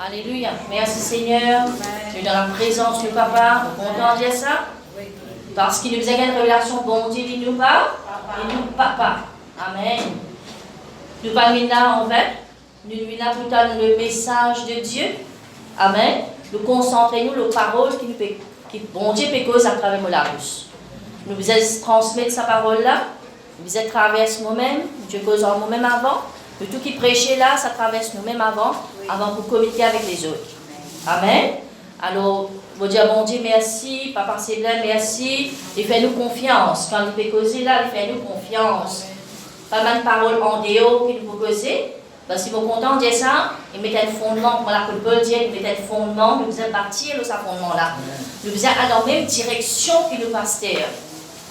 Alléluia. Merci Seigneur. Tu es dans la présence du Papa. Nous comptons dire ça. Parce qu'il nous a une révélation, bon Dieu, dit nous pas. Et nous, Papa. Amen. Nous parlons là, en fait. Nous nous là pour le message de Dieu. Amen. Nous concentrons-nous les paroles qui bon Dieu peut causer à travers la bouche. Nous vous transmettre sa parole là. Nous vous traverse nous-mêmes. Dieu cause en nous-mêmes avant. De tout qui prêchait là, ça traverse nous-mêmes avant pour communiquer avec les autres. Amen. Alors, vous dire bon Dieu merci, Papa Céleste merci, et fais-nous confiance. Quand il peut causer là, il fait nous confiance. Pas mal de paroles en dehors qu'il nous causer. Parce que si vous content de dire ça, il met un fondement, comme la Paul dit, il met un fondement, nous vous partir de ce fondement-là. Nous vous allons dans la même direction que le pasteur.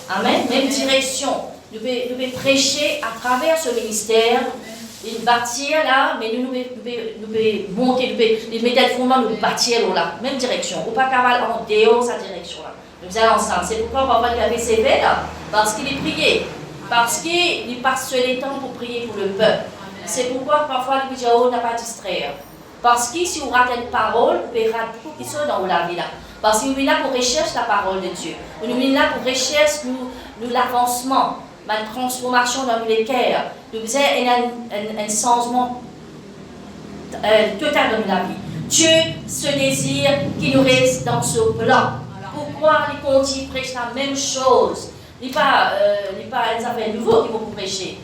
Amen. Même direction. Nous pouvons prêcher à travers ce ministère. Il bâtir là, mais nous pouvons monter, nous mettre le fondement, nous bâtir là, même direction. Ou pas cavale en dehors sa direction là. Nous allons ensemble. C'est pourquoi Papa nous avait sévé là, parce qu'il est prié, parce qu'il passe les temps pour prier pour le peuple. C'est pourquoi parfois le vidéo n'a pas distraire. Parce que si on rate une parole, on peut rater beaucoup qui sont dans la vie là. Parce qu'il est là pour rechercher la parole de Dieu. On est là pour rechercher l'avancement. La transformation dans les cœurs, nous faisons un changement total dans la vie. Dieu se désire qu'il nous reste dans ce plan. Pourquoi les continue prêchent la même chose? Il n'y a pas un affaire nouveau qui vont prêcher.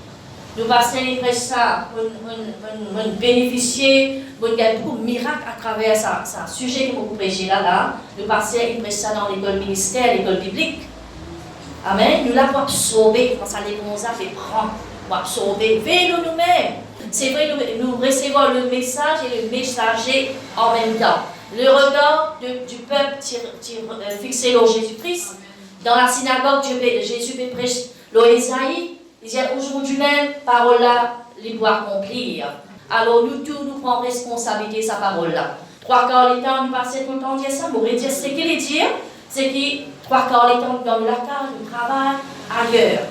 Nous passons les prêches ça, nous bénéficier, nous avons beaucoup de miracles à travers ça. C'est un sujet que vous prêchez là. Nous passons les prêches ça dans l'école ministère, l'école biblique. Amen. Nous l'avons absorbé, quand ça les bons à les prendre, pour absorber, veillons nous-mêmes. C'est vrai, nous recevons le message et le messager en même temps. Le regard du peuple fixé sur Jésus-Christ. Dans la synagogue, Jésus prêche l'Oésaïe. Il dit aujourd'hui même, parole là, il doit accomplir. Alors nous tous, nous prenons responsabilité de sa parole là. 3/4 du temps, nous passons tout le temps à dire ça, pour dire ce qu'il est dire. C'est qui 3/4 du temps dans la case, nous travaillons ailleurs.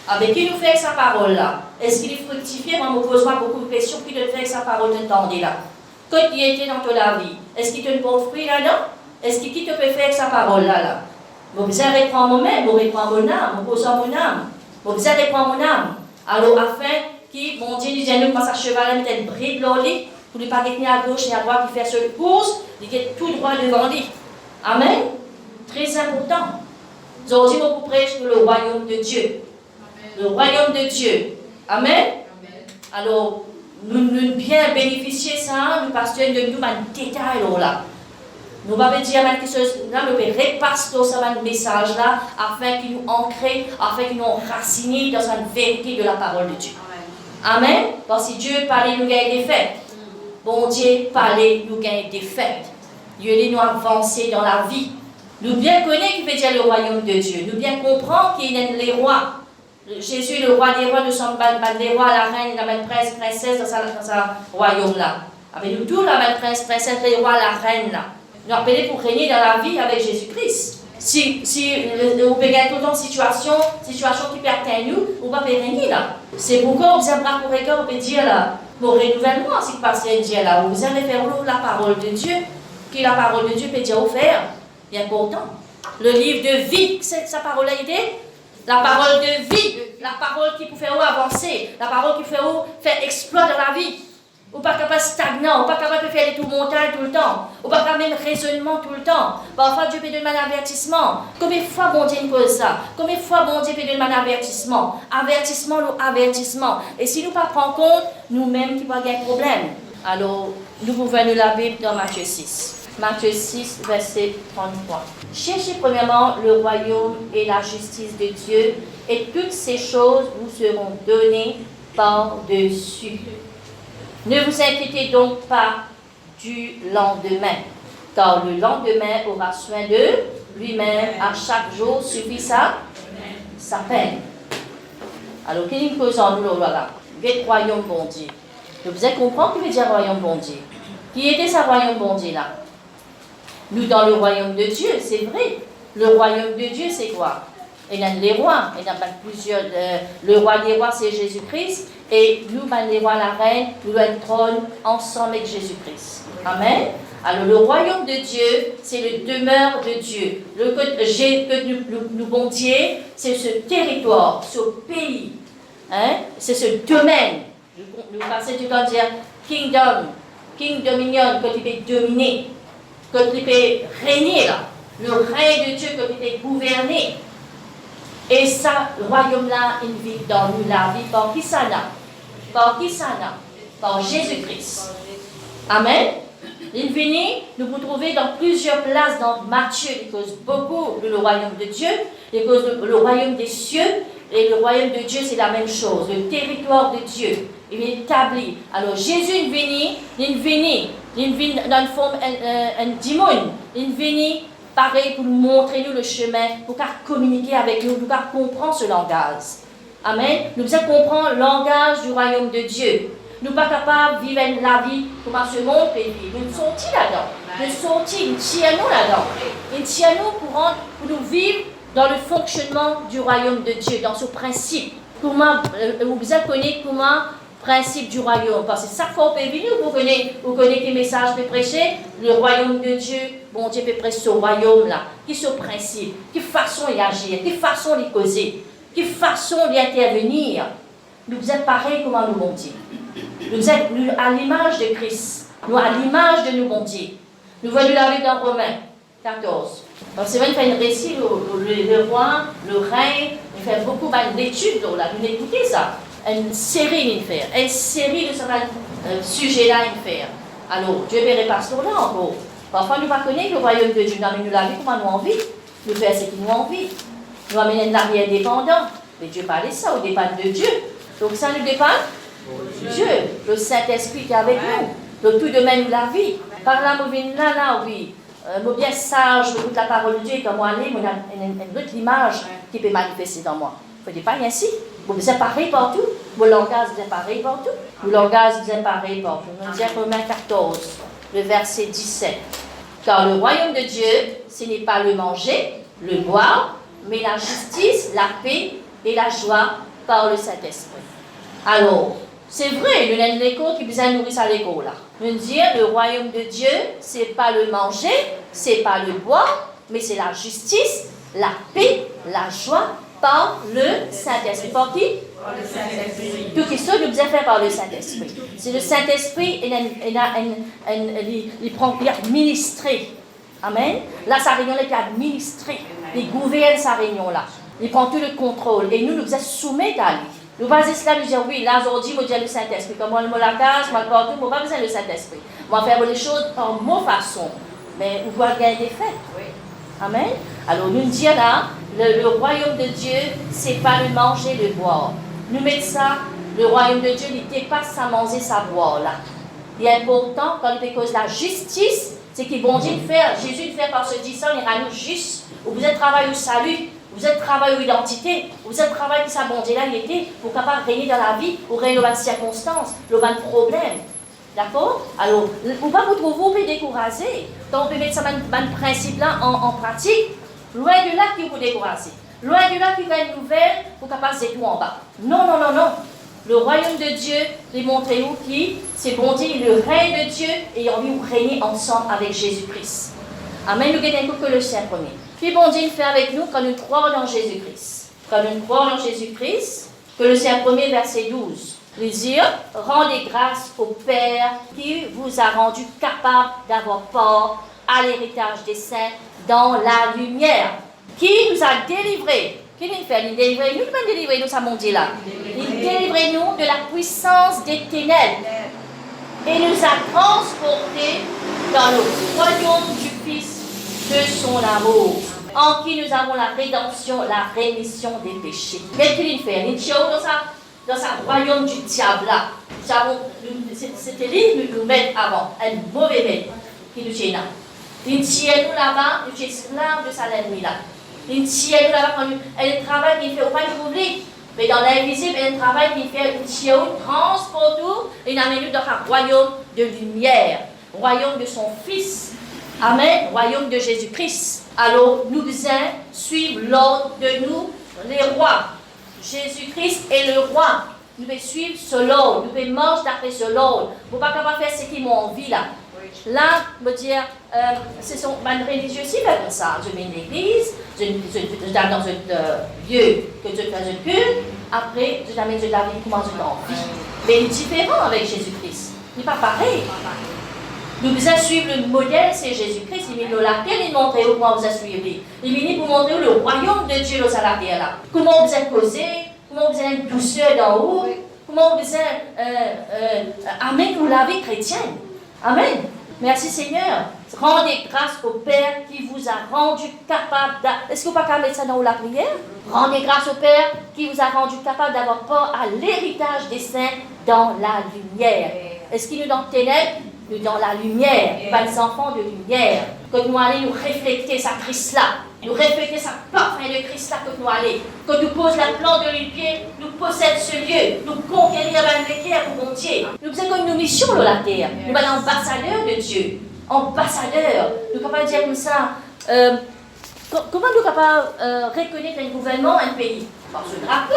Avec qui nous fait sa parole là? Est-ce qu'il est fructifié? Moi, je me pose beaucoup de questions. Qui te fait sa parole d'entendre là? Quand il était dans toute la vie, est-ce qu'il te porte fruit là-dedans? Est-ce qu'il te peut faire sa parole là? Vous allez reprendre moi-même, vous reprendre mon âme, vous posez mon âme. Vous allez reprendre mon âme. Alors, afin que mon Dieu nous dise, quand sa cheval met une bride dans lui, pour ne pas tenir à gauche et à droite, il fait seule course, il est tout droit devant lui. Amen. Très important. Aujourd'hui, nous prêchons le royaume de Dieu. Amen. Le royaume de Dieu. Amen. Amen. Alors, nous bien bénéficier de ça, nous passons de nous un détail là. Nous allons dire quelque chose, nous allons repasser ce message là, afin qu'il nous ancre, afin qu'il nous racine dans la vérité de la parole de Dieu. Amen. Amen. Parce que Dieu parlait, nous gagne des faits. Bon Dieu parlait, nous gagne des faits. Dieu nous avancer dans la vie. Nous bien connaissons qui veut dire le royaume de Dieu. Nous bien comprenons qu'il est les rois. Jésus, le roi des rois, nous sommes les rois, la reine, la même princesse dans sa royaume là. Avec nous tous, la même princesse, les rois, la reine là. Nous appelons pour régner dans la vie avec Jésus-Christ. Si vous payez tout le temps situation qui pertient à nous, vous ne pouvez pas régner là. C'est pourquoi vous avez pour regarder, on peut dire là, mon renouvellement, si vous passez un dia là, vous allez faire la parole de Dieu, qui la parole de Dieu peut dire offert. C'est important. Le livre de vie, c'est sa parole a été. La parole de vie, la parole qui peut faire avancer, la parole qui peut faire exploit dans la vie. Ou pas capable de stagnant, ou pas capable de faire des tours montagnes tout le temps, ou pas capable même raisonnement tout le temps. Parfois Dieu peut donner un avertissement. Combien de fois bon Dieu nous pose ça? Combien de fois bon Dieu peut donner un avertissement? Avertissement, avertissement. Et si nous ne prenons pas compte, nous-mêmes qui va avoir un problème. Alors, nous pouvons nous la Bible dans Matthieu 6. Matthieu 6, verset 33. Cherchez premièrement le royaume et la justice de Dieu, et toutes ces choses vous seront données par-dessus. Ne vous inquiétez donc pas du lendemain, car le lendemain aura soin de lui-même. À chaque jour suffit sa peine. Alors, quelle est une cause en nous là? Le royaume bon Dieu. Vous allez comprendre ce que veut dire royaume bon Dieu. Qui était ce royaume bon Dieu là? Nous dans le royaume de Dieu, c'est vrai. Le royaume de Dieu, c'est quoi? il y a les rois, il y a plusieurs, le roi des rois c'est Jésus-Christ, et nous, les rois, la reine, nous avons le trône ensemble avec Jésus-Christ. Amen. Alors le royaume de Dieu, c'est le demeure de Dieu. Que nous bon Dieu, c'est ce territoire, ce pays, hein? C'est ce domaine. Nous passons du temps à dire kingdom, king dominion, quand il peut dominer, quand il peut régner là. Le règne de Dieu, quand il peut gouverner. Et ça, le royaume-là, il vit dans nous, la vie par qui ça n'a? Par qui ça n'a? Par Jésus-Christ. Amen. Il vient, nous vous trouvez dans plusieurs places dans Matthieu, il cause beaucoup le royaume de Dieu, il cause le royaume des cieux, et le royaume de Dieu c'est la même chose, le territoire de Dieu, il est établi. Alors Jésus il vient dans une forme un démon, il vient pareil pour nous montrer nous le chemin, pour communiquer avec nous, pour comprendre ce langage. Amen. Nous devons comprendre le langage du royaume de Dieu. Nous ne sommes pas capables de vivre la vie comme ce monde peut vivre. Nous sommes sortis là-dedans. Nous sommes sortis, nous tiens-nous là-dedans. Nous tiens-nous pour nous vivre dans le fonctionnement du royaume de Dieu, dans ce principe. Comment, vous connaissez comment le principe du royaume. Parce que chaque fois qu'on peut venir, vous connaissez les messages que prêcher, le royaume de Dieu, bon Dieu peut prêcher ce royaume-là. Qui est ce principe? Quelle façon d'y agir? Quelle façon d'y causer? Quelle façon d'y intervenir? Nous sommes pareils comme nous, bon Dieu. Nous sommes à l'image de Christ. Nous à l'image de nous, bon Dieu. Nous voyons la vie dans Romains 14. Donc c'est vrai qu'il fait un récit, le roi, le règne, il fait beaucoup d'études, là, nous écoutez ça. Une série, il fait. Une série de ce sujet-là, il fait. Alors, Dieu verrait pas ce là encore. Parfois, nous ne connaissons pas le royaume de Dieu. Nous avons la vie comme nous envie. Nous faisons ce qu'il nous envie. Nous amenons la vie indépendante. Mais Dieu parle de ça, on dépend de Dieu. Donc ça nous dépend Dieu, le Saint-Esprit qui est avec nous, le tout de même la vie. Par là, nous venons là, oui. Nous bien sage, nous la parole de Dieu, comme moi, nous avons une autre image qui peut manifester dans moi. Il ne faut pas ainsi. Vous êtes pareil partout. Vos langages, vous êtes pareil partout. Vos langages, vous êtes pareil partout. Nous disons Romains 14, le verset 17. Car le royaume de Dieu, ce n'est pas le manger, le boire, mais la justice, la paix et la joie par le Saint-Esprit. Alors, c'est vrai, nous avons l'école qui besoin de nourrir à l'école. Nous disons, le royaume de Dieu, ce n'est pas le manger, ce n'est pas le boire, mais c'est la justice, la paix, la joie par le Saint-Esprit. Par qui? Par le Saint-Esprit. Tout ce que nous devons faire par le Saint-Esprit. C'est le Saint-Esprit, il prend, il administrer. Amen. Là, sa réunion est administrée. Il gouverne sa réunion-là. Il prend tout le contrôle. Et nous devons soumettre à lui. Nous basons cela, nous disons, oui, là, aujourd'hui, je dis le Saint-Esprit. Comme moi, je la case, moi, partout, je n'ai pas besoin du Saint-Esprit. Moi, faire les choses par ma façon. Mais on doit gagner des fêtes. Oui. Amen. Alors, nous disons là, le royaume de Dieu, ce n'est pas le manger, le boire. Nous mettons ça, le royaume de Dieu, il dépasse sa manger, sa boire là. Il est important, quand il cause la justice, c'est qu'il bon Dieu de faire, Jésus de faire par ce dit ça, il rend nous juste. Vous êtes travail au salut. Vous êtes travail aux identités, vous êtes travail qui ça bon Dieu là, il était pour capable régner dans la vie, pour régner dans les circonstances, dans les problèmes. D'accord? Alors, vous ne pouvez pas vous trouver, vous pouvez décourager. Donc, on peut mettre ce principe-là en pratique. Loin de là qui vous décourager. Loin de là qui va une nouvelle, pour capable de tout en bas. Non, non, non, non. Le royaume de Dieu, les montrez-vous qui, c'est bon Dieu, le règne de Dieu, et on veut régner ensemble avec Jésus-Christ. Amen, nous gagnons que le Saint premier. Puis bon Dieu fait avec nous quand nous croyons dans Jésus-Christ. Quand nous croyons dans Jésus-Christ, que le Saint premier verset 12, nous dit, rendez grâce au Père qui vous a rendu capable d'avoir part à l'héritage des saints dans la lumière, qui nous a délivrés. Qui nous fait? Il délivre nous, il délivre nous, ça mon Dieu là. Il délivre nous de la puissance des ténèbres et nous a transportés dans le royaume du Fils de son amour, en qui nous avons la rédemption, la rémission des péchés. Qu'est-ce qu'il fait? Il tient dans sa royaume du diable là. C'était lui qui nous met avant, un mauvais maître qui nous tient là. Il tient nous là-bas, nous tient esclaves de sa ennemi là. Il tient nous là-bas quand elle travaille qu'il fait au pas du public. Mais dans l'invisible, il y a un travail qui fait une chiot, transporte tout, et il amène nous dans un royaume de lumière, royaume de son Fils. Amen, royaume de Jésus-Christ. Alors, nous devons suivre l'ordre de nous les rois. Jésus-Christ est le roi. Nous devons suivre ce l'ordre, nous devons marcher d'après ce l'ordre. Nous ne pouvons pas faire ce qu'ils m'ont envie là. Là, me dire, ce sont les religieux aussi comme ça. Je viens de l'église, je vais dans un lieu que je fais un culte, après je t'amène de la vie comment je t'envie. Mais il est différent avec Jésus-Christ. Il n'est pas pareil. Nous devons suivre le modèle, c'est Jésus-Christ. Il est venu là, il montre comment vous suivre. Il est venu pour montrer le royaume de Dieu dans la terre là. Comment vous êtes causé, comment vous avez une douceur d'en haut, comment vous êtes amen pour la vie chrétienne. Amen. Merci Seigneur. Rendez grâce au Père qui vous a rendu capable. Est-ce que vous ne pouvez pas mettre ça dans la prière? Rendez grâce au Père qui vous a rendu capable d'avoir part à l'héritage des saints dans la lumière. Est-ce qu'il nous dans les ténèbres? Nous dans la lumière. Pas des enfants de lumière. Que nous allons nous refléter sa Christ là. Nous refléter sa parfum de Christ là que nous allons. Que nous pose la plante de l'huile, nous possède ce lieu. Nous conquérir la lumière pour mon Dieu. Nous faisons une mission sur la terre. Nous sommes ambassadeurs de Dieu. Ambassadeurs. Nous ne pouvons pas dire comme ça. Comment nous sommes capables de reconnaître un gouvernement, un pays? Par ce drapeau,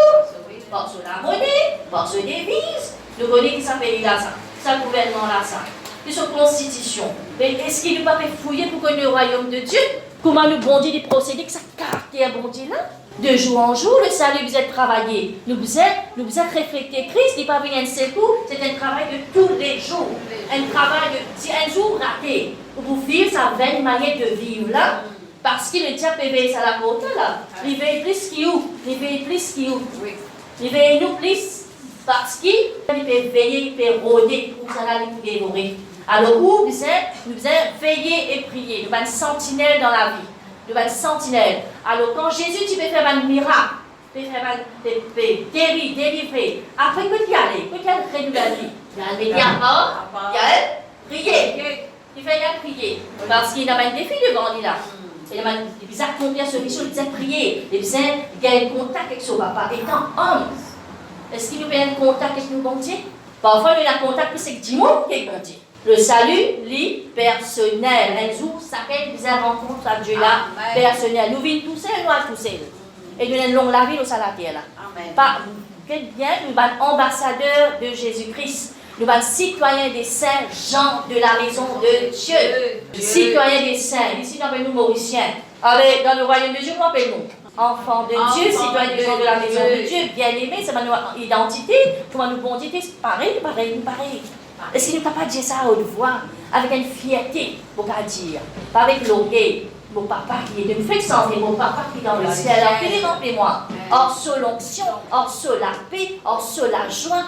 par ce la monnaie, par ce devise. Nous connaissons que ça pays-là, ça gouvernement-là, ça. De sa constitution. Mais est-ce qu'il ne peut pas fouiller pour connaître le royaume de Dieu? Comment nous bon Dieu des procédés que ça caractère bon Dieu là? De jour en jour, le salut vous êtes travaillé. Nous vous êtes reflété Christ, il n'est pas venu un seul coup, c'est un travail de tous les jours. Un travail de un jour raté. Pour vivre sa vaine manière de vivre là, parce que le diable éveille ça la côte là. Il veille plus qu'il ou, il veille plus qu'il ou. Il veille nous plus. Parce qu'il peut veiller, il peut rôder pour ça là, il peut dévorer. Alors, où nous devons veiller et prier. Nous sommes sentinelles dans la vie. Nous sommes sentinelles. Alors, quand Jésus, tu peux faire un miracle, tu peux faire un guérir, délivrer. Après, que tu y aller, que tu y aller de la vie. Il y a un médiateur, il y a un prier. Il fait un prier. Parce qu'il y a un défi devant lui là. Il a besoin d'accomplir ce mission, il besoin de prier. Il a besoin de gagner contact avec son papa. Étant homme, est-ce qu'il nous fait un contact avec nous, bon Dieu? Parfois, il y a un contact avec 10 mots qui est bon Dieu. Le salut, lui, personnel. Un jour, ça fait une rencontre avec Dieu là, personnel. Nous vivons tous seuls, nous allons tous seuls. Et nous avons la vie au salarié là. Pas bien, nous sommes ambassadeurs de Jésus-Christ. Nous sommes citoyens des saints gens de la maison de Dieu. Citoyens des saints. Ici, nous appelons nous Mauriciens. Allez, dans le royaume de Dieu, nous appelons enfants de Dieu, citoyens de la maison de Dieu, bien-aimés, c'est notre identité. Comment nous bon identité, c'est pareil. Est-ce qu'il ne t'a pas dit ça à haute voix, avec une fierté, pour qu'à dire, pas avec l'orgueil, mon papa qui est de me faire sentir, mon papa qui est dans le ciel, alors qu'il est remplis-moi, hors sur l'onction, hors sur la paix, hors sur la joie,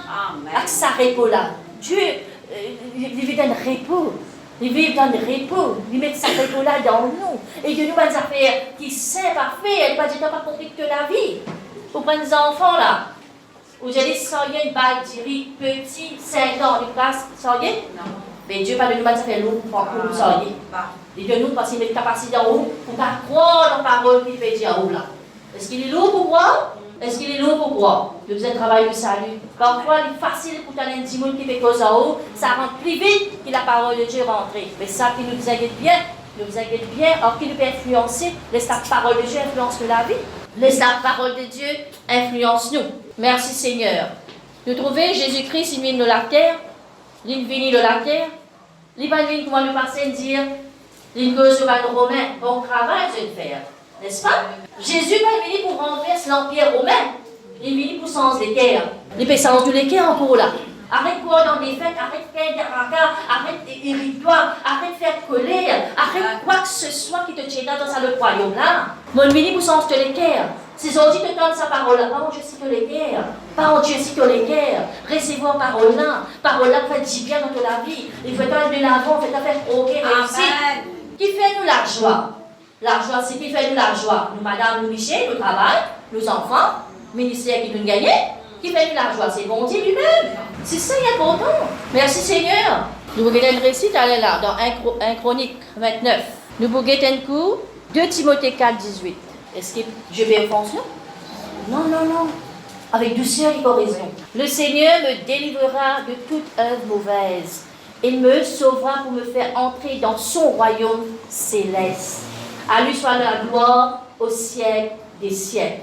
avec sa repos là. Dieu, il vit dans le repos. Il vit dans le repos, il met sa repos là dans nous. Et Dieu nous va des affaires qui sont parfaites, elle ne va pas compliquer que la vie. Vous prenez des enfants là. Vous allez sortir une balle d'iri, petit, 5 ans, une place, sortir? Non. Mais Dieu va nous faire l'eau pour nous sortir. Il veut nous parce qu'il met capacité en haut pour croire dans la parole qu'il fait dire en haut là. Est-ce qu'il est lourd pour croire? Est-ce qu'il est lourd pour croire? Nous faisons un travail de salut. Parfois, il est facile pour un petit monde qui fait cause en haut, ça rentre plus vite que la parole de Dieu rentre. Mais ça qui nous inquiète bien, or qui nous peut influencer, laisse la parole de Dieu influence la vie. Laisse la parole de Dieu influence nous. Merci Seigneur. Nous trouvons Jésus-Christ, il vient de la terre, il vient de la terre, il va venir, comment nous passer dire, il cause va le romain, bon travail je vais faire, n'est-ce pas? Jésus va venir pour renverser l'empire romain, il vient pour sens des guerres, il peut sens de l'équerre encore là. Arrête quoi dans des fêtes, arrête de faire des racas, arrête d'irritoire, arrête de faire colère, arrête quoi que ce soit qui te tient dans le royaume là. Mon mini pour sens de l'équerre. Si Jésus te donne sa parole là, parole Dieu cite les guerres, parole Dieu cite les guerres, recevoir parole là fait du bien dans la vie, il faut aller de l'avant, fait faire progrès, réussir. Qui fait nous la joie? La joie, c'est qui fait nous la joie? Nous, madame, nous, Michel, nous travail, nos enfants, ministère qui nous gagne, qui fait nous la joie? C'est bon Dieu lui-même. C'est ça qui est important. Merci Seigneur. Nous vous guettons le récit, allez là, dans 1 Chronique 29. Nous vous guettons un coup, 2 Timothée 4, 18. Est-ce que Dieu veut offense nous? Non. Avec douceur et correction. Le Seigneur me délivrera de toute œuvre mauvaise. Il me sauvera pour me faire entrer dans son royaume céleste. À lui soit la gloire au siècle des siècles.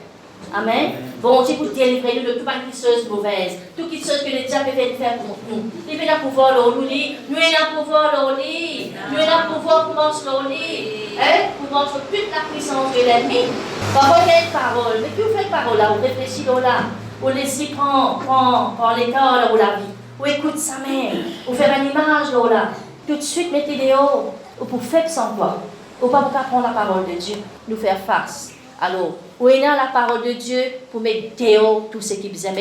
Amen. Bon Dieu pour délivrer nous de toute chose mauvaise, toute chose que le diable peut faire pour nous. Il peut pouvoir nous lit, nous avons pouvoir nous lit, nous avons pouvoir pour nous lit, pour montrer toute la puissance de l'ennemi. Parfois il y a une parole, mais que vous faites parole là, vous réfléchissez là, vous laissez prendre l'école ou la vie, ou écoute sa mère, ou faire une image là, tout de suite mettez dehors, ou pour faire sans quoi, ou pas pour prendre la parole de Dieu, nous faire face. Alors, où est la parole de Dieu pour mettre dehors tout ce qui vous aime,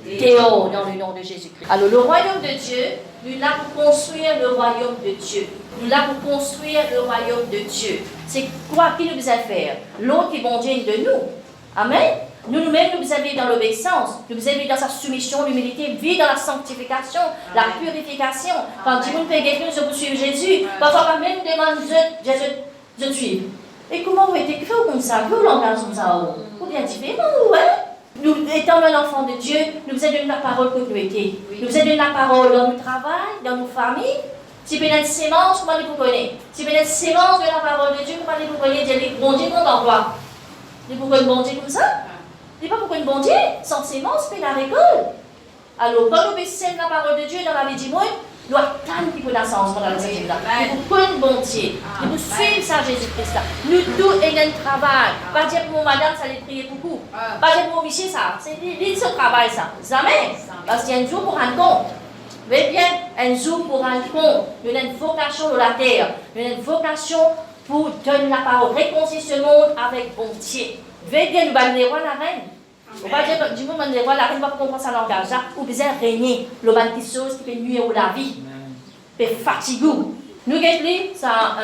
dehors dans le nom de Jésus-Christ. Alors, le royaume de Dieu, nous là pour construire le royaume de Dieu. Nous là pour construire le royaume de Dieu. C'est quoi qui nous a fait? L'autre qui est bon Dieu de nous. Amen. Nous-mêmes, nous avons dans l'obéissance, nous avons dans sa soumission, l'humilité, vivre dans la sanctification, la purification. Quand Dieu nous fait guérir, nous suivre Jésus. Parfois, pas même demande Jésus de suivre. Et comment vous êtes fait comme ça? Vous langage comme ça? Ou bien différent, ouais? Nous, étant un enfant de Dieu, nous vous donné la parole que nous étions. Nous vous donné la parole dans notre travail, dans nos familles. Si vous avez une sémence, comment vous connaissez? Si vous avez une sémence de la parole de Dieu, comment vous connaissez? Bon Dieu, qu'on envoie. Vous pourquoi une bon Dieu comme ça? C'est pas pourquoi une bon Dieu, sans sémence, puis la récolte. Alors, quand nous sèmons la parole de Dieu dans la vie du monde, nous attendons qu'il y ait une naissance dans la vie de Dieu. Nous pouvons une bon Dieu. Nous suivons ça, Jésus-Christ. Nous tous, et un travail. Pas dire pour mon madame, ça les prier beaucoup. Pas dire pour mon monsieur, ça. C'est l'île ce travail, ça. Jamais. Parce qu'il y a un jour pour rendre compte. Mais bien, un jour pour rendre compte. Nous avons une vocation de la terre. Nous avons une vocation pour donner la parole. Réconcilier ce monde avec bon Dieu. Veuillez bien nous balayer la reine. On va dire que du moment où la reine va comprendre sa langage, ou bien régner, le ban des choses qui peut nuire à la vie, peut fatiguer. Nous avons ça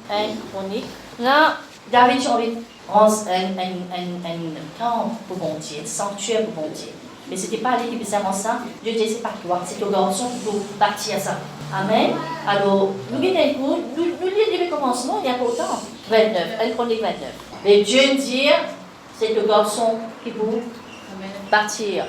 un chronique. Là, David a envie de rendre un temple pour bon Dieu, un sanctuaire pour bon Dieu. Mais ce n'était pas lui qui faisait ça. Dieu dit, c'est pas toi, c'est ton garçon qui faut bâtir ça. Amen. Alors, nous avons un coup, nous lisons le commencement, il y a pas autant. 29, un chronique 29. Mais Dieu dit, c'est le garçon qui vous bâtir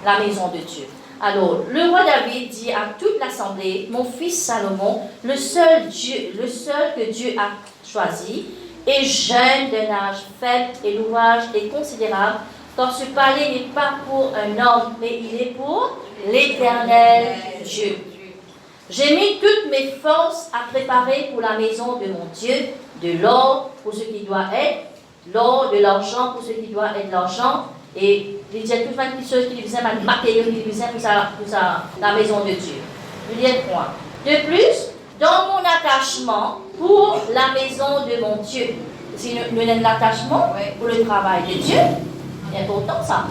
la maison de Dieu. Alors, le roi David dit à toute l'assemblée, mon fils Salomon, le seul que Dieu a choisi, est jeune d'un âge faible et l'ouvrage est considérable, car ce palais n'est pas pour un homme, mais il est pour l'Éternel Dieu. J'ai mis toutes mes forces à préparer pour la maison de mon Dieu, de l'or pour ce qui doit être l'or, de l'argent pour ce qui doit être l'argent, et il y a toutes les choses qui faisaient mal matériaux, qui faisaient pour la maison de Dieu. Il y a point. De plus, dans mon attachement pour la maison de mon Dieu, si nous avons l'attachement pour le travail de Dieu, c'est important ça.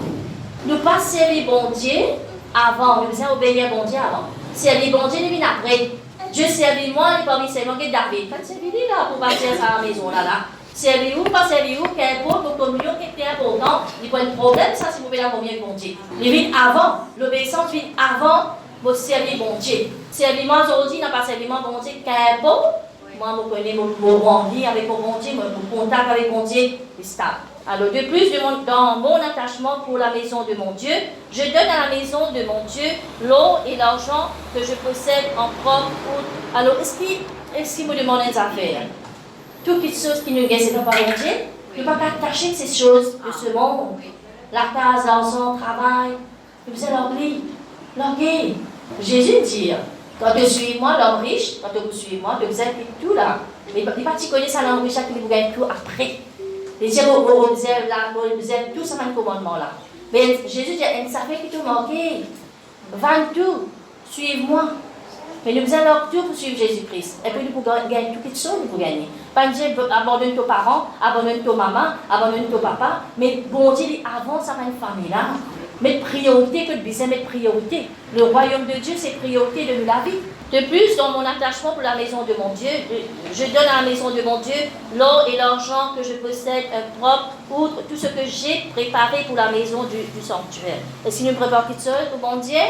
Nous pas servir bon Dieu avant, nous devons obéir bon Dieu avant. Servir bon Dieu, il vient après. Dieu servit moi, il pas mis seulement que David. Quand c'est fini là pour partir à la maison là. Servir-vous, pas servir-vous, qu'importe, notre communion qui est important, il n'y a pas de problème, ça, si vous pouvez la combien bon Dieu. Il vient avant, l'obéissance vient avant, vous servir bon Dieu. Servir-moi aujourd'hui, n'a pas servir-moi bon Dieu, qu'importe, moi, je connais mon rendu avec mon bon Dieu, mon contact avec mon Dieu, c'est stable. Alors, de plus, dans mon attachement pour la maison de mon Dieu, je donne à la maison de mon Dieu l'eau et l'argent que je possède en propre. Alors, est-ce qu'il me demande des affaires? Toutes les choses qui nous gagnent, c'est pas bon Dieu. Nous ne pouvons pas attacher ces choses de ce monde. La case, l'argent, le travail. Nous faisons l'orgueil. Jésus dit, quand tu suis moi, l'homme riche, quand tu suis moi, tu faisais tout là. Mais il n'y a pas de connaître ça, l'homme riche, qui vous gagne tout après. Les gens, vous observez tout ça, un commandement là. Mais Jésus dit, ça fait que tout manquer. Vends tout, suivez-moi. Mais nous faisons alors tout pour suivre Jésus-Christ. Et puis nous pouvons gagner toutes les choses, nous pouvons gagner. Pas dire abandonne tes parents, abandonne ton maman, abandonne ton papa. Mais bon Dieu, avant ça va une famille là. Mettre priorité que le business, mettre priorité. Le royaume de Dieu, c'est priorité de nous la vie. De plus, dans mon attachement pour la maison de mon Dieu, je donne à la maison de mon Dieu l'or et l'argent que je possède propre, outre tout ce que j'ai préparé pour la maison du sanctuaire. Est-ce qu'il nous prépare quelque chose pour mon Dieu?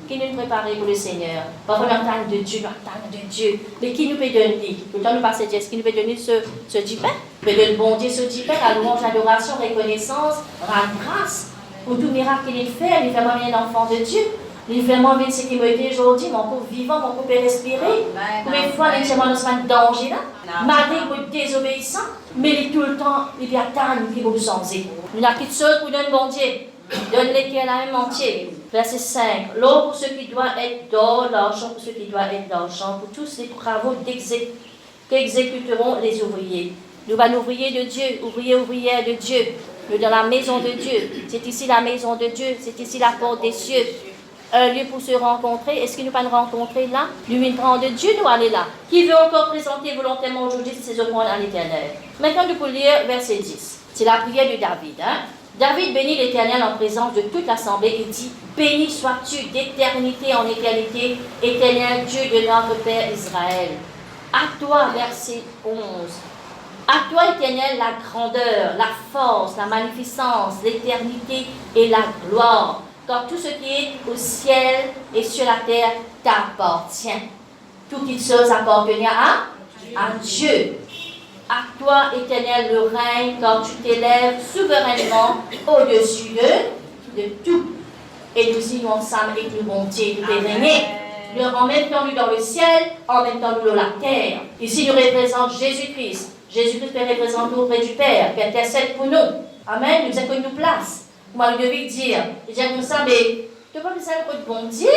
Qui nous prépare pour le Seigneur? Pas l'attente de Dieu, l'attente de Dieu. Mais qui nous peut donner? Tout le temps nous passe Dieu, est-ce qu'il nous peut donner ce dipin? Mais le bon Dieu, ce dipin, la louange, l'adoration, reconnaissance, rendre grâce pour tout miracle qu'il fait, il fait même un enfant de Dieu. Les vraiment vite ce qui m'a été aujourd'hui, mon pauvre vivant, mon pauvre respirer. Combien de fois, les gens dans ce danger là? Malgré que désobéissant, mais il est tout le temps, il y a tant qui vont changer. Nous n'avons qu'une seule pour donner bon Dieu. Donne-les qu'elle a un entier. Verset 5. L'eau pour ceux qui doivent être d'or, l'argent pour ceux qui doivent être d'argent, pour tous les travaux qu'exécuteront les ouvriers. Nous allons ouvriers de Dieu, ouvrières de Dieu. Nous dans la maison de Dieu. C'est ici la maison de Dieu. C'est ici la porte des cieux. Un lieu pour se rencontrer. Est-ce que nous pas nous rencontrer là? Lui, une grande de Dieu, nous aller là. Qui veut encore présenter volontairement aujourd'hui ses offrandes à l'Éternel? Maintenant, nous pouvons lire verset 10. C'est la prière de David. David bénit l'Éternel en présence de toute l'assemblée et dit: béni sois-tu d'éternité en éternité, Éternel Dieu de notre Père Israël. À toi, verset 11. À toi, Éternel, la grandeur, la force, la magnificence, l'éternité et la gloire. Car tout ce qui est au ciel et sur la terre t'appartient. Toutes choses appartenaient à Dieu. À toi, Éternel, le règne, car tu t'élèves souverainement au-dessus de tout. Et nous y nous ensemble avec le bon Dieu, nous régner. En même temps, nous dans le ciel, en même temps, nous dans la terre. Ici, nous représentons Jésus-Christ. Jésus-Christ peut représenter auprès du Père, qui intercède pour nous. Amen. Nous avons une place. Moi, je devais dire, je dis comme ça, mais tu vas penser à bon Dieu.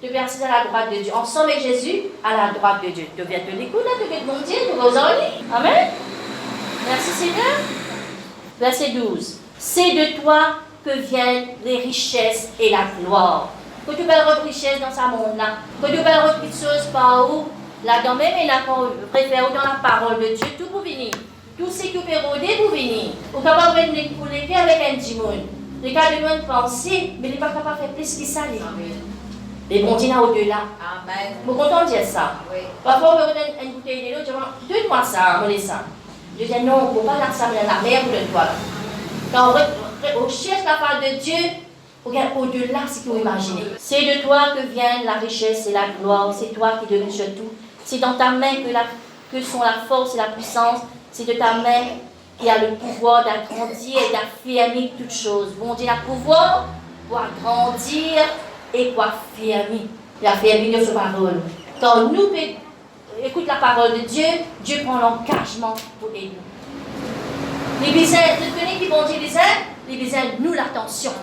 Tu vas assis à la droite de Dieu. Ensemble avec Jésus, à la droite de Dieu. Tu viens te l'écouter, tu viens bon Dieu, tu vas aux ennuis. Amen. Merci Seigneur. Verset 12. C'est de toi que viennent les richesses et la gloire. Que tu vas avoir richesse dans ce monde-là. Que tu vas avoir quelque chose par où, là-dedans même, il a préféré dans la parole de Dieu, tout pour venir. Tout ce qui peut rôder pour venir. Ou capable de venir pour l'écrire avec un dimon. Les cas de monde penser, mais il n'est pas capable de faire plus que ça. Les bons dîners au-delà. Amen. Vous content de dire ça? Oui. Parfois, on me donne une bouteille de l'eau, je dis, donne-moi ça, on ça. Je dis, non, on ne peut pas faire ça, mais la mer, vous donne-toi là. Quand on cherche la part de Dieu, regarde au-delà ce que vous imaginez. C'est de toi que vient la richesse et la gloire. C'est toi qui dirige tout. C'est dans ta main que sont la force et la puissance. C'est de ta main qui a le pouvoir d'agrandir et d'affirmer toutes choses. Bon Dieu a le pouvoir pour agrandir et pour affirmer. L'affirmer de sa parole. Quand nous écoutons la parole de Dieu, Dieu prend l'engagement pour aider nous. Les besoins, vous connaissez qui bon Dieu les besoins, nous l'attention.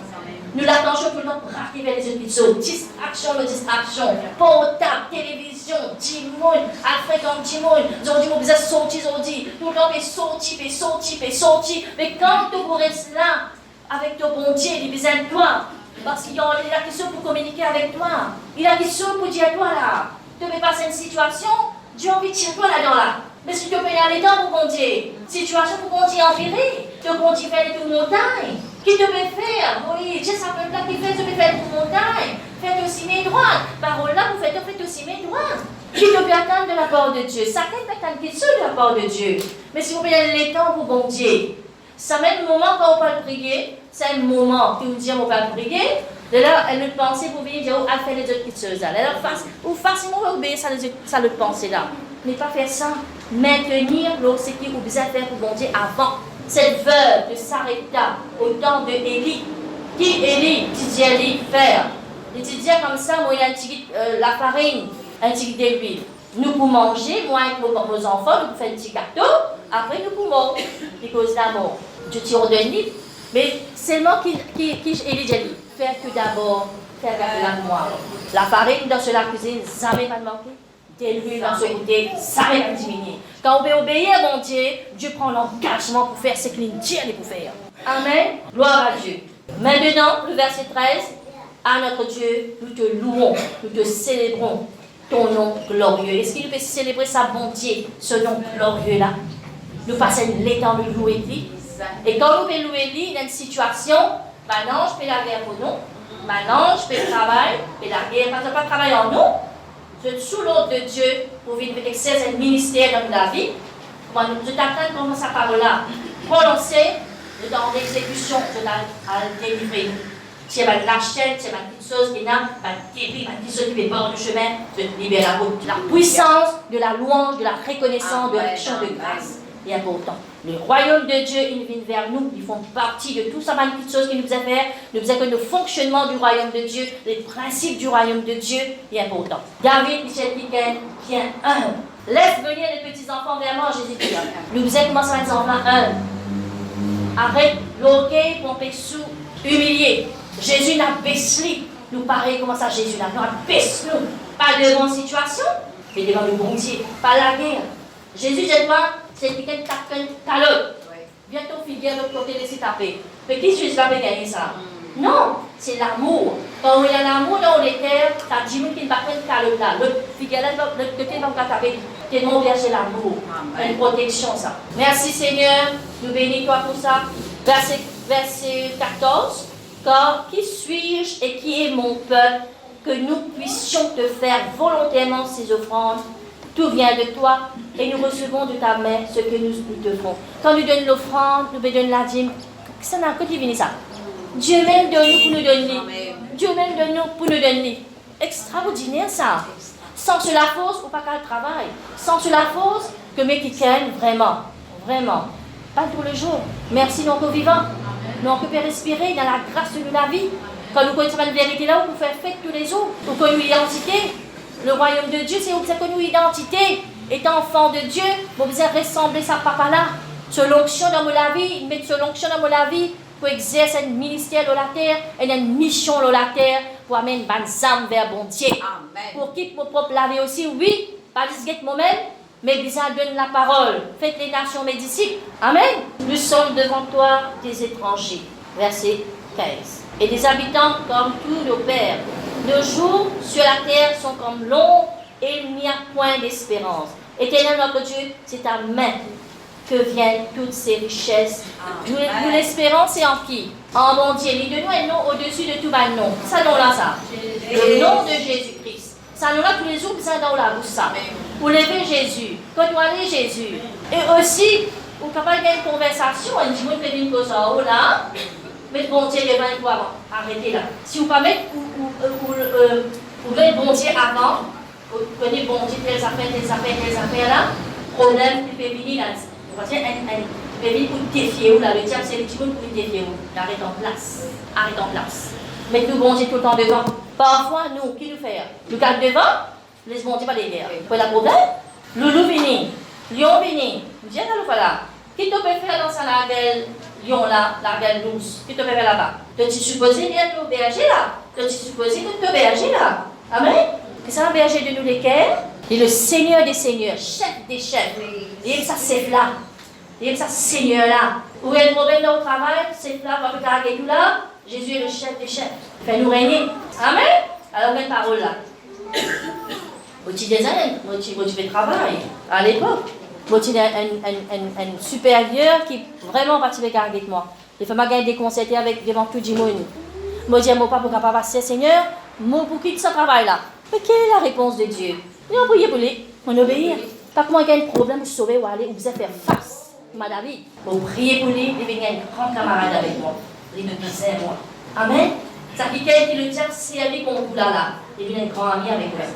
Nous l'attention pour nous braquer vers les autres distraction, portable, télévision, timon, après comme timon, ils ont dit, on besoin sortir, ils ont dit, tout le temps, sortir. Mais quand tu restes là, avec ton bon Dieu, il a besoin de toi, parce qu'il a question pour communiquer avec toi, il a question pour dire à toi là, tu veux passer une situation, Dieu a envie de dire toi là-dedans là. Mais si tu peux y aller dans pour bon Dieu, situation pour bon Dieu empirer, tu peux bon Dieu faire des montagnes. Qui te peut faire? Oui, Dieu ça peut faire qui fait, tu peux faire pour montagne. Faites aussi mes droits. Parole là, vous faites aussi mes droits. Qui te peut attendre de la part de Dieu? Ça peut attendre quelque chose de la part de Dieu. Mais si vous prenez les temps pour bon Dieu, ça met le moment quand on parle prier, c'est un moment qui nous dit on va prier. De là, elle nous pensait pour venir dire, à faire les autres petites choses là. Alors, ou facilement obéir ça le penser là. Mais pas faire ça. Maintenir ce qui vous besoin faire pour bon Dieu avant. Cette veuve de Sarepta au temps de Élie. Qui Élie, dit Élie, faire. Il dit comme ça, moi, il a la farine, un petit de l'huile. Nous pour manger, moi avec vos enfants, nous pour faire un petit gâteau, après nous pour manger. Parce d'abord, je t'y ordonne, mais seulement qui Élie dit, faire que d'abord, faire la moi. La farine dans la cuisine, jamais pas de manquer. De l'huile dans ce côté, ça va pas diminuer. Quand on veut obéir à mon Dieu, Dieu prend l'engagement pour faire ce qu'il dit pour faire. Amen. Gloire à Dieu. Maintenant, le verset 13. À notre Dieu, nous te louons, nous te célébrons ton nom glorieux. Est-ce qu'il peut célébrer sa bonté, ce nom glorieux-là? Nous passons les temps de louer lui. Et quand nous pouvons louer lui, il y a une situation, maintenant je fais la guerre pour nous, maintenant je fais le travail, je fais la guerre, parce que pas travailler en nous. Je sous l'ordre de Dieu pour venir exercer un ministère dans la vie. Je t'attends comme sa parole-là. Prononcer, dans l'exécution, je t'ai délivré. Si elle va lâcher, si elle va quelque chose qui n'a pas débris, qui se qui bord du chemin, je te libère la route. La puissance de la louange, de la reconnaissance, de l'action de grâce. et important. Le royaume de Dieu, il vient vers nous, ils font partie de tout ça, magnifique chose qu'il nous a fait. Nous faisons que le fonctionnement du royaume de Dieu, les principes du royaume de Dieu est important. David, Michel Piquet, vient humble. Laisse venir les petits enfants vers moi, Jésus dit. Nous faisons comment ça, les enfants humbles. Arrête l'orgueil, pomper sous, humilié. Jésus n'a baissé. Nous pareil, comment ça, Jésus n'a baissé nous. Pas devant situation, mais devant le bon Dieu, pas la guerre. Jésus, dit moi, c'est quelqu'un qui tape un l'autre. Bientôt, figure de l'autre côté, laissez taper. Mais qui Jésus va gagner ça? Non, c'est l'amour. Quand il y a l'amour dans les terres, t'as 10 000 qui ne va pas faire là. L'autre figure là, l'autre côté, va pas taper. Tellement bien, c'est l'amour. Une protection, ça. Merci Seigneur, nous bénis toi pour ça. Verset 14. Car qui suis-je et qui est mon peuple que nous puissions te faire volontairement ces offrandes? Tout vient de toi et nous recevons de ta main ce que nous devons. Quand nous donnons l'offrande, nous donnons la dîme. Ça n'a que dit ça. Dieu même de nous pour nous donner. Dieu même de nous pour nous donner. Extraordinaire ça. Sans cela force, ou pas qu'à le travail. Sans cela force, que mes quittènes, vraiment. Vraiment. Pas tous les jours. Merci, non que vivant. Non que peut respirer dans la grâce de la vie. Quand nous connaissons la vérité là, on peut faire fête tous les jours. Pour connaître l'identité. Le royaume de Dieu, c'est où ça connaît l'identité. Étant enfant de Dieu, vous devez ressembler à papa là. Sur l'onction dans la vie, mettre sur l'onction dans la vie pour exercer un ministère dans la terre et une mission dans la terre pour amener une bonne âme vers bon Dieu. Amen. Pour quitter mon propre la vie aussi, oui, pas disquette moi-même, mais bizarre donne la parole. Faites les nations mes disciples. Amen. Nous sommes devant toi des étrangers. Verset 15. Et des habitants comme tous nos pères. Nos jours sur la terre sont comme l'ombre et il n'y a point d'espérance. Éternel notre Dieu, c'est ta main que viennent toutes ces richesses. Nous l'espérons, c'est en qui? En mon Dieu. Il de nous un nom au-dessus de tout le nom. Ça nom là, ça. Le nom de Jésus-Christ. Ça nom là tous les jours, ça dans la bouche, ça. Pour lever Jésus. Côtoyer Jésus. Et aussi, vous pouvez avoir une conversation, on dit, vous faites une chose en haut là. Mais bon Dieu, devant il faut arrêter là. Si vous ne pouvez pas bon Dieu avant, vous connaissez bon Dieu, telles affaires là, problème, il peut venir là. Vous voyez, il peut venir pour défier ou là. Le diable, c'est le petit monde pour défier ou. Arrête en place. Arrête en place. Mettez-nous bon Dieu tout le temps devant. Parfois, nous, qui nous fait? Nous garde devant, laisse bon Dieu pas les guerres. Vous voyez le problème? Loulou vini, lion vini. Vous dites, là. Qui te peut faire dans sa laguelle? Lion là, la gueule douce, qui te fait là-bas. Tu supposé bien te berger là. Tu supposé te berger là. Amen. Que ça va berger de nous lesquels? Il est le Seigneur des Seigneurs, chef des chefs. Il est ça chef là. Il est ça Seigneur là. Où est le problème dans le travail? C'est là, on va faire tout là. Jésus est le chef des chefs. Fais-nous régner. Amen. Alors, une parole là. Au-dessus des années, au-dessus du travail, à l'époque. Moi, j'ai un supérieur qui vraiment participé avec moi. Il fait gagner des conseils avec devant tout le monde. Moi, je dis à mon papa, papa, c'est Seigneur, moi, pour quitter ce travail-là. Mais quelle est la réponse de Dieu? Il a prié pour lui, on obéit. Pas comment il y a un problème pour sauver ou aller, ou vous faire face. Madame David, vous priez pour lui, il devient un grand camarade avec moi. Il me disait moi. Amen. Ça fait quelqu'un qui le tient servi comme vous là. Il devient un grand ami avec moi.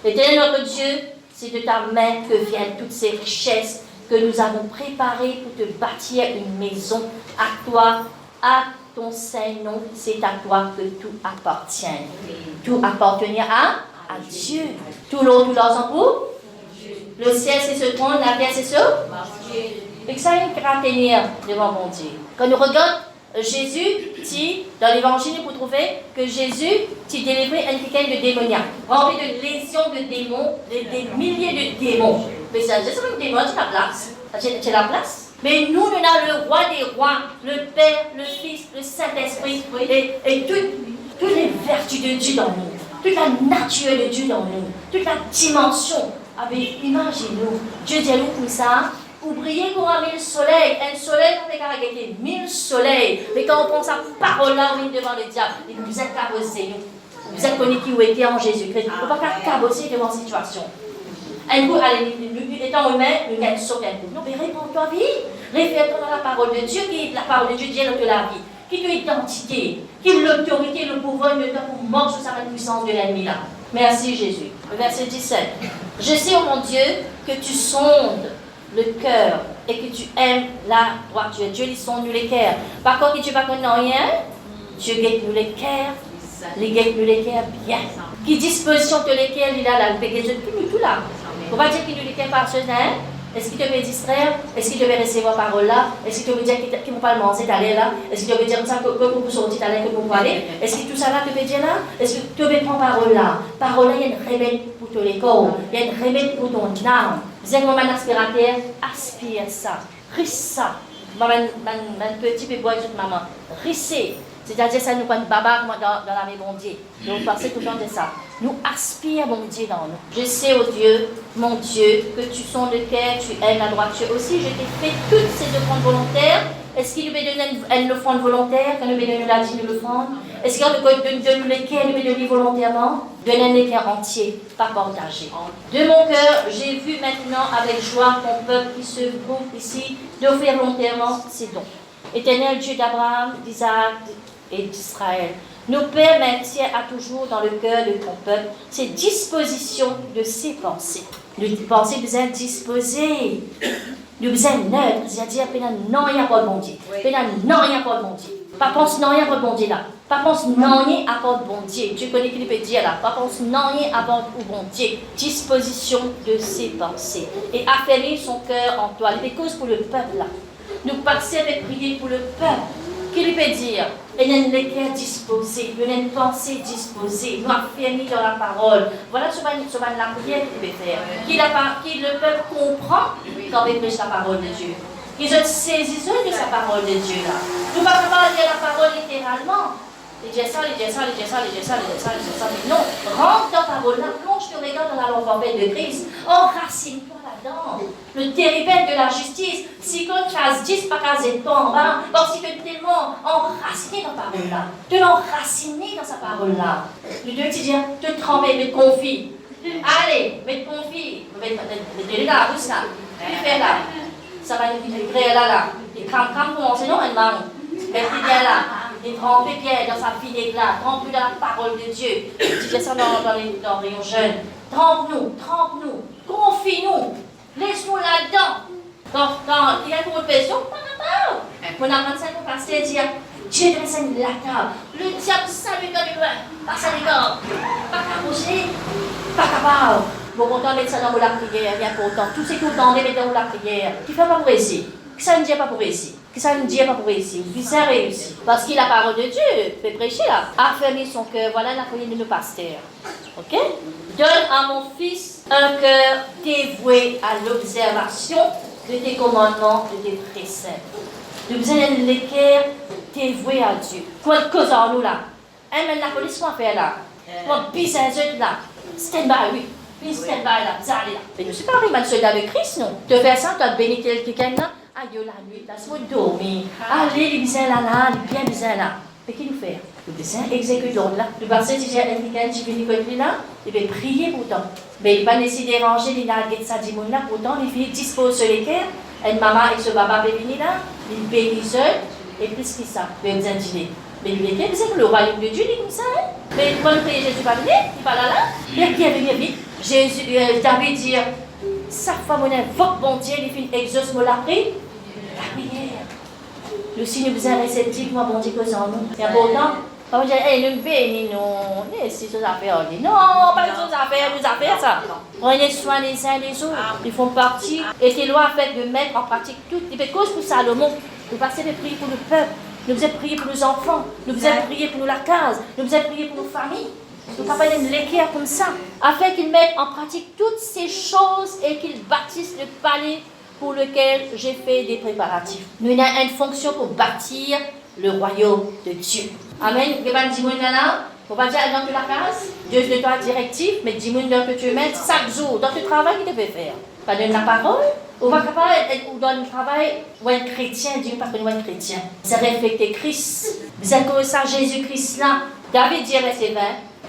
Éternel notre Dieu, c'est de ta main que viennent toutes ces richesses que nous avons préparées pour te bâtir une maison. À toi, à ton saint nom, c'est à toi que tout appartient. Tout appartient à Dieu. Tout l'eau, tout l'argent pour le ciel, c'est ce trône, la terre, c'est ce. Et que ça a une tenir devant mon Dieu. Quand nous regardons Jésus, dans l'évangile, vous trouvez que Jésus délivrait un quelqu'un de démoniaque, rempli de légions de démons, des milliers de démons. Mais ça, c'est un démon, c'est la place. C'est la place. Mais nous, on a le roi des rois, le Père, le Fils, le Saint-Esprit, et toutes les vertus de Dieu dans nous, toute la nature de Dieu dans nous, toute la dimension. Imaginez-nous, Dieu dit à nous comme ça. Vous priez pour un 1000 soleils. Un soleil, on fait caractériser 1000 soleils. Mais quand on prend sa parole-là, on est devant le diable. Et vous êtes cabossés. Vous êtes connus qui ont été en Jésus-Christ. Il ne faut pas cabosser devant la situation. Un coup, étant humain, nous gagnons sur un coup. Non, mais réponds-toi, vie. Réfère-toi dans la parole de Dieu, qui est la parole de Dieu, Dieu de la vie. Qui est l'identité, qui est l'autorité, le pouvoir, le temps pour mordre sur sa puissance de l'ennemi là. Merci Jésus. Verset 17. Je sais, oh mon Dieu, que tu sondes le cœur et que tu aimes la droiture. Dieu, ils sont nous les cœurs. Par contre, tu ne vas pas connaître rien, Dieu guette nous les cœurs. Les guette nous les cœurs bien. Qui disposition que les cœurs, il a là, le péché de tout là. On va dire qu'il nous les cœurs par ce hein? Est-ce qu'il devait distraire? Est-ce qu'il devait recevoir parole là? Est-ce qu'il devait dire qu'il ne peut pas le manger d'aller là? Est-ce qu'il devait dire ça que vous pouvez sortir d'aller, que vous pouvez aller? Est-ce que tout ça là devait dire là? Est-ce que tu devais prendre parole là? Parole là, il y a une remède pour tous les corps. Il y a une remède pour ton âme. Vous avez un aspirateur, aspire ça. Risse ça. Un petit peu boire toute maman. Rissez. C'est-à-dire ça nous prend une baba dans la main mon Dieu. Donc passez tout le temps de ça. Nous aspirons mon Dieu dans nous. Je sais, oh Dieu, mon Dieu, que tu sens le cœur, tu aimes la droiture aussi. Je t'ai fait toutes ces offrandes volontaires. Est-ce qu'il nous met une offrande volontaire? Quand nous mettons la dîme, nous l'offrande? Est-ce qu'il nous les cœurs, nous mettons volontairement? Donne les cœurs entiers, pas partagés. De mon cœur, j'ai vu maintenant avec joie ton peuple qui se groupe ici d'offrir volontairement ses dons. Éternel Dieu d'Abraham, d'Isaac et d'Israël, nous pères maintiens à toujours dans le cœur de ton peuple ces dispositions de ses pensées. Nos pensées besoin disposées. Nous besoin neutre, c'est-à-dire non, il n'y a pas de bon Dieu. Non, il n'y a pas de bon Dieu. Pas pense non, il n'y a pas de bon Dieu là. Pas pense non, il n'y a pas de bon Dieu. Tu connais qu'il peut dire là. Pas pense non, il n'y a pas de bon Dieu. Disposition de ses pensées. Et affermir son cœur en toi. Les causes pour le peuple là. Nous passer avec prier pour le peuple. Qui lui peut dire? Il y a une cœur disposé, il y a une pensée disposée, nous affermis dans la parole. Voilà souvent la prière qu'il peut faire. Qui le peuple comprend quand il prêche la parole de Dieu. Ils ont saisi de sa parole de Dieu là. Nous ne pouvons pas lire la parole littéralement. Il dit ça, mais non, rentre dans ta parole là, plonge ton regard dans la longueur de Christ, enracine-toi là-dedans. Le terrible de la justice, si qu'on casse 10, pas casser toi en bas, parce que tu es tellement enraciné dans ta parole là, te l'enraciner dans sa parole là. Le Dieu te dit, te tremper, me confie. Allez, me confie, me là, où ça? Tu fais là. Ça va nous créer là. Il crame pour manger, non, elle marre. Elle dit bien là. Il trempe bien dans sa fille là, trempe dans la parole de Dieu. Je disais ça dans les jeunes. Trempe-nous, confie-nous, laisse-nous là-dedans. Quand il y a une question, on apprend ça pour passer et dire Dieu te laisse la table. Le diable salue comme il veut. Passe à l'écart. Pas qu'à bouger, pas capable. Vous content mettre ça dans la prière, bien pourtant. Tout ce que vous entendez, mettez dans la prière. Qui fait pas pour ici? Que ça ne dit pas pour ici? Que ça ne dit pas pour ici? Puis ça réussit. Parce qu'il a la parole de Dieu, fait prêcher là. Affermir son cœur, voilà la prière de nos pasteurs. Ok? Donne à mon fils un cœur dévoué à l'observation de tes commandements, de tes préceptes. Nous besoin d'un cœur dévoué à Dieu. Quoi de cause en nous là? Mais la police qu'on fait là? Quoi de pisse un jeu là? Stand by, oui. Puis stand by là, vous allez là. Mais nous, c'est pas arrivé, le soldat de Christ, non? Tu fais ça, tu as béni quelqu'un là? Aïe, la nuit, laisse-moi dormir. Allez, les bisins là, les bien bisins là. Mais qu'est-ce qu'il fait? Le bisins exécute l'autre là. Le bassin, si j'ai un quelqu'un qui vient côté là, il va prier pourtant. Mais il va pas laisser déranger les naguettes ça dit là. Pourtant, les filles disposent sur les cœurs. Une maman et ce baba peut venir là, il bénit seul, et plus que ça, il va dîner. Mais lui, il c'est le royaume de Dieu, il est comme ça. Hein? Mais quand le pays Jésus va venir, il va là. Mais qui est venu vite? Jésus, David dit, sa femme, on invoque bon Dieu, il fait une exauce, moi la prière. La prière. Le signe vous est réceptif, moi, bon Dieu, que en nous. C'est important. Quand on dit, nous bénis, nous, c'est choses à faire. On dit, non, pas de choses à faire, nous affaires, ça. Prenez soin les uns des autres. Ils font partie. Et tes lois fait de mettre en pratique toutes. Il fait cause pour Salomon. Nous passons de prier pour le peuple. Nous vous prier pour nos enfants. Nous vous prier pour la case. Nous vous prier pour nos familles. Nous ne pouvons pas l'équerre comme ça. Afin qu'ils mettent en pratique toutes ces choses et qu'ils bâtissent le palais pour lequel j'ai fait des préparatifs. Nous avons une fonction pour bâtir le royaume de Dieu. Amen. Il y a des gens là, il ne faut pas dire dans la case. Dieu te donne directive, mais dis moi que tu mets chaque jour dans le travail qu'il devait faire. Pas donner la parole. On va capable ou dans le travail ou un chrétien, Dieu pas que nous un chrétien. C'est refléter Christ. Vous êtes comme ça Jésus-Christ là. David dit verset 20.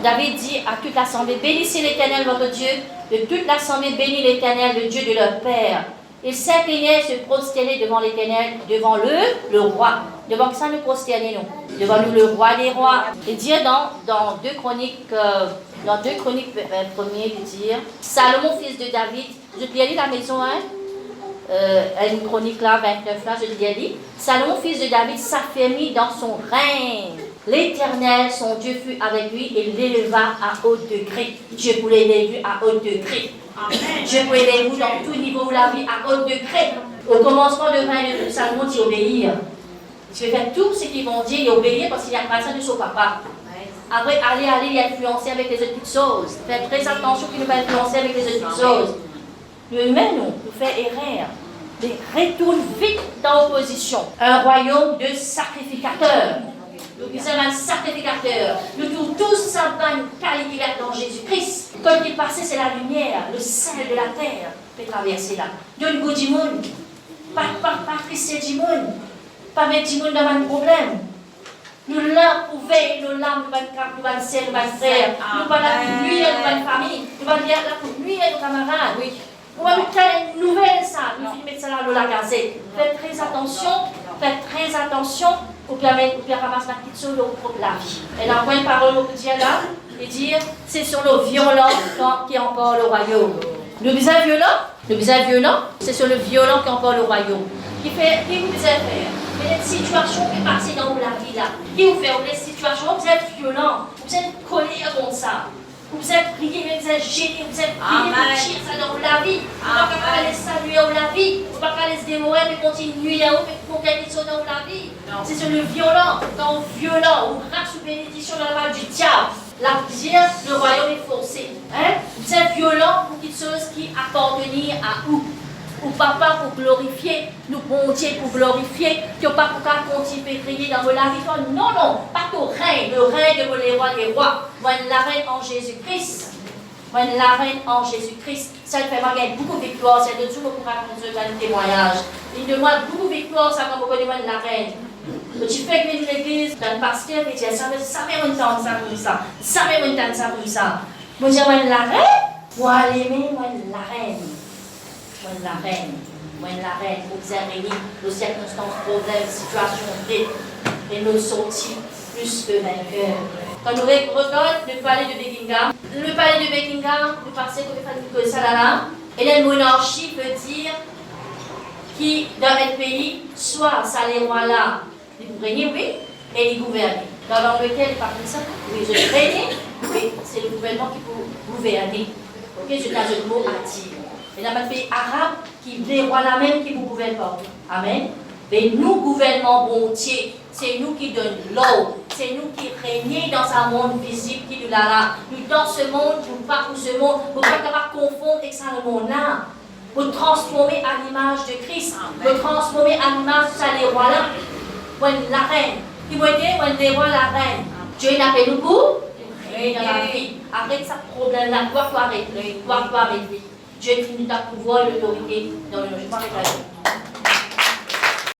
David dit à toute l'assemblée, bénissez l'Éternel votre Dieu. De toute l'assemblée bénit l'Éternel, le Dieu de leur père. Ils s'inclinaient, se prosternaient devant l'Éternel, devant le roi. Devant que ça nous prosterner, nous. Devant nous, le roi des rois. Il dit dans 2 Chroniques, premier, il dit, Salomon, fils de David, je te lis la maison, hein? une chronique là, 29 là, je l'ai dit. Salomon, fils de David, s'affermit dans son règne. L'Éternel, son Dieu, fut avec lui et l'éleva à haut degré. Dieu pour l'élever à haut degré. Dieu pour l'élever dans tout niveau de la vie à haut degré. Au commencement de règne de Salomon, tu obéir. Tu veux faire tout ce qu'ils vont dire et obéir parce qu'il y a pas ça de son papa. Après, aller influencer avec les autres petites choses. Faites très attention qu'il ne va influencer avec les autres petites choses. Lui-même, nous fait errer. Mais retourne vite dans l'opposition. Un royaume de sacrificateurs. Nous sommes un sacrificateur. Nous trouvons tous sa bonne qualité dans Jésus-Christ. Quand il est passé, c'est la lumière, le sel de la terre qui fait traverser là. Dieu ne vous dit pas tristesse du monde. Pas mettre du monde dans un problème. Nous l'avons prouvé, nous l'avons, nous allons sœur, nous allons frère, nous allons nuire à notre famille, nous allons nuire à nos camarades. Oui. Nous allons faire une nouvelle ça, nous allons mettre ça là, nous la gazer. Faites très attention pour permettre de ramasser la petite chose de la vie. Et la première parole au dire là, et dire, c'est sur le violent qui emporte le royaume. Le visage violent, c'est sur le violent qui emporte le royaume. Qui vous a fait? Mais les situations qui passent dans la vie là, qui vous fait les situations, vous êtes violent, vous êtes collé comme ça, vous êtes prié, vous êtes gêné, vous êtes prié pour tirer ça dans la vie, vous ne pouvez pas les saluer dans la vie, vous ne pouvez pas les démorer, mais continuer là-haut, mais pour quelque chose dans la vie. C'est sur le violent, quand violent, ou grâce aux bénédictions dans la main du diable. La dire, le royaume est forcé. Hein? Vous êtes violent pour quelque chose qui appartenait à vous. Ou papa pour glorifier, nous bon Dieu pour glorifier, que pas pour continuer à prier dans la vie. Non, pas ton règne, le règne de les rois des rois. Moi, la reine en Jésus-Christ. Moi, la reine en Jésus-Christ. Ça fait gagner beaucoup de victoires, c'est de tout le pour raconter un témoignage. Il demande beaucoup de victoires, ça comme on connaît la reine. Tu fais que l'église, dans le pasteur, et tu dis, ça fait longtemps ça comme ça. Ça fait longtemps ça comme ça. Moi, j'ai la reine, moi, l'aimer, moi, la reine. Moi, la reine, observer nos circonstances, problèmes, situations, et nous sortir plus que vainqueurs. Quand nous regardons le palais de Buckingham, nous passons comme ça là, et la monarchie veut dire qui, dans un pays, soit ça les rois là, ils régner, oui, et ils gouvernent. Dans lequel, par exemple, oui, je règne, oui, c'est le gouvernement qui peut gouverner. Ok, je t'ai un mot actif. Et dans un pays arabe, qui les rois là même qui vous gouvernent pas. Amen. Mais nous, gouvernement bontier, c'est nous qui donnons l'ordre, c'est nous qui régnons dans un monde visible qui nous là. Nous dans ce monde, nous pas pour ce monde, pour pas qu'on confondre avec ça le monde là. Pour transformer à l'image de Christ, pour transformer à l'image de ça les rois là. La reine, qui veut dire, les rois la reine. Dieu n'appelle nous pour régner dans la vie. Arrête ce problème là, dois-toi arrêter. Dieu finit ta pouvoir, l'autorité dans le jugement.